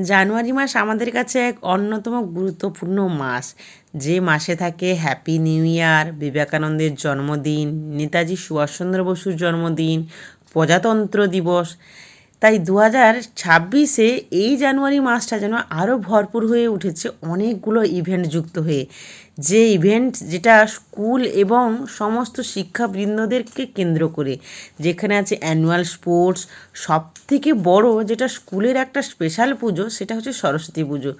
জানুয়ারি মাস আমাদের কাছে এক অন্যতম গুরুত্বপূর্ণ মাস, যে মাসে থাকে হ্যাপি নিউ ইয়ার, বিবেকানন্দের জন্মদিন, নেতাজি সুভাষচন্দ্র বসুর জন্মদিন, প্রজাতন্ত্র দিবস। তাই 2026-এ এই জানুয়ারি মাসটা যেন আরও ভরপুর হয়ে উঠেছে অনেকগুলো ইভেন্ট যুক্ত হয়ে। যে ইভেন্ট যেটা স্কুল এবং সমস্ত শিক্ষাবৃন্দদেরকে কেন্দ্র করে, যেখানে আছে অ্যানুয়াল স্পোর্টস, সবথেকে বড় যেটা স্কুলের একটা স্পেশাল পুজো, সেটা হচ্ছে সরস্বতী পুজো।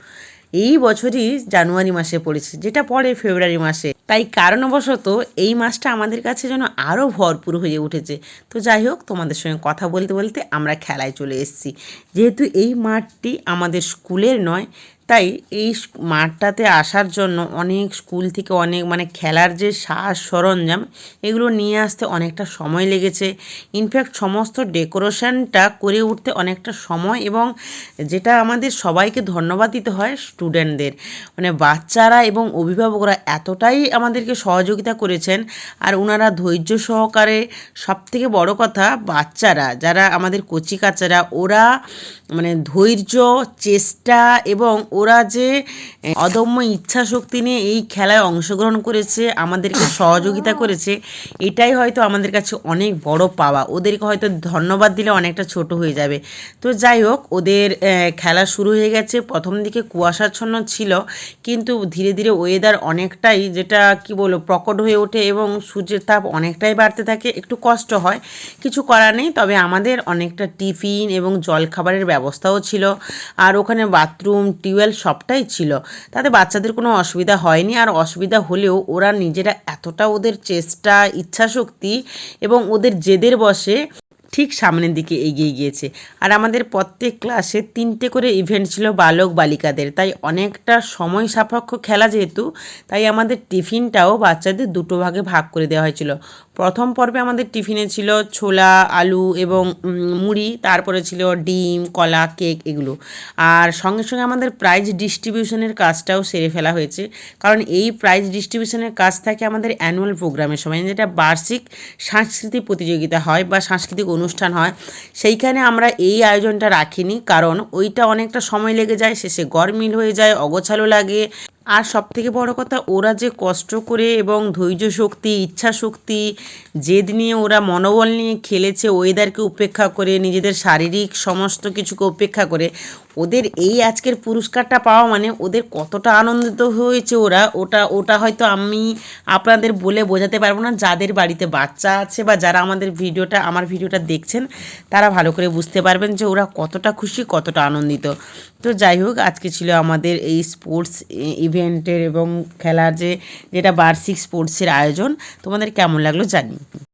এই বছরই জানুয়ারি মাসে পড়েছে, যেটা পড়ে ফেব্রুয়ারি মাসে। তাই কারণবশত এই মাসটা আমাদের কাছে যেন আরও ভরপুর হয়ে উঠেছে। তো যাই হোক, তোমাদের সঙ্গে কথা বলতে বলতে আমরা খেলায় চলে এসেছি। যেহেতু এই মাঠটি আমাদের স্কুলের নয়, তাই এই মাঠটাতে আসার জন্য অনেক স্কুল থেকে অনেক খেলার যে সাজ সরঞ্জাম, এগুলো নিয়ে আসতে অনেকটা সময় লেগেছে। ইনফ্যাক্ট সমস্ত ডেকোরেশনটা করে উঠতে অনেকটা সময়, এবং যেটা আমাদের সবাইকে ধন্যবাদ দিতে হয় স্টুডেন্টদের, বাচ্চারা এবং অভিভাবকরা এতটাই আমাদেরকে সহযোগিতা করেছেন। আর ওনারা ধৈর্য সহকারে, সবথেকে বড় কথা বাচ্চারা যারা আমাদের কচিকাচারা, ওরা ধৈর্য, চেষ্টা এবং ওরা যে অদম্য ইচ্ছা শক্তি নিয়ে এই খেলায় অংশগ্রহণ করেছে, আমাদেরকে সহযোগিতা করেছে, এটাই হয়তো আমাদের কাছে অনেক বড় পাওয়া। ওদেরকে হয়তো ধন্যবাদ দিলে অনেকটা ছোট হয়ে যাবে। তো যাই হোক, ওদের খেলা শুরু হয়ে গেছে। প্রথম দিকে কুয়াশাচ্ছন্ন ছিল, কিন্তু ধীরে ধীরে ওয়েদার অনেকটাই, যেটা কি বলবো, প্রকট হয়ে ওঠে এবং সূর্যের তাপ অনেকটাই বাড়তে থাকে। একটু কষ্ট হয়, কিছু করার নেই। তবে আমাদের অনেকটা টিফিন এবং জলখাবারের ব্যবস্থাও ছিল, আর ওখানে বাথরুম, টিউবওয়েল সবটাই ছিল। তাতে বাচ্চাদের কোনো অসুবিধা হয়নি। আর অসুবিধা হলেও ওরা নিজেরা এতটা, ওদের চেষ্টা, ইচ্ছাশক্তি এবং ওদের জেদের বশে ঠিক সামনের দিকে এগিয়ে গিয়েছে। আর আমাদের প্রত্যেক ক্লাসে 3টে করে ইভেন্ট ছিল বালক বালিকাদের, তাই অনেকটা সময় সাপেক্ষ খেলা যেহেতু, তাই আমাদের টিফিনটাও বাচ্চাদের 2টো ভাগে ভাগ করে দেওয়া হয়েছিল। প্রথম পর্বে আমাদের টিফিনে ছিল ছোলা, আলু এবং মুড়ি, তারপরে ছিল ডিম, কলা, কেক, এগুলো। আর সঙ্গে সঙ্গে আমাদের প্রাইজ ডিস্ট্রিবিউশনের কাজটাও সেরে ফেলা হয়েছে, কারণ এই প্রাইজ ডিস্ট্রিবিউশনের কাজ থাকে আমাদের অ্যানুয়াল প্রোগ্রামের সময়, যেটা বার্ষিক সাংস্কৃতিক প্রতিযোগিতা হয় বা সাংস্কৃতিক অনুষ্ঠান হয়। সেইখানে আমরা এই আয়োজনটা রাখিনি, কারণ ওইটা অনেকটা সময় লেগে যায়, শেষে গরমিল হয়ে যায়, অগোছালো লাগে। আর সবথেকে বড় কথা, ওরা যে কষ্ট করে এবং ধৈর্য শক্তি, ইচ্ছা শক্তি, জেদ নিয়ে, ওরা মনোবল নিয়ে খেলেছে, ওয়েদারকে উপেক্ষা করে, নিজেদের শারীরিক সমস্ত কিছুকে উপেক্ষা করে, ওদের এই আজকের পুরস্কারটা পাওয়া ওদের কতটা আনন্দিত হয়েছে ওটা হয়তো আমি আপনাদের বলে বোঝাতে পারবো না। যাদের বাড়িতে বাচ্চা আছে বা যারা আমার ভিডিওটা দেখছেন, তারা ভালো করে বুঝতে পারবেন যে ওরা কতটা খুশি, কতটা আনন্দিত। তো যাই হোক, আজকে ছিল আমাদের এই স্পোর্টস ইভেন্টের এবং খেলার যেটা বার্ষিক স্পোর্টসের আয়োজন। তোমাদের কেমন লাগলো জানি।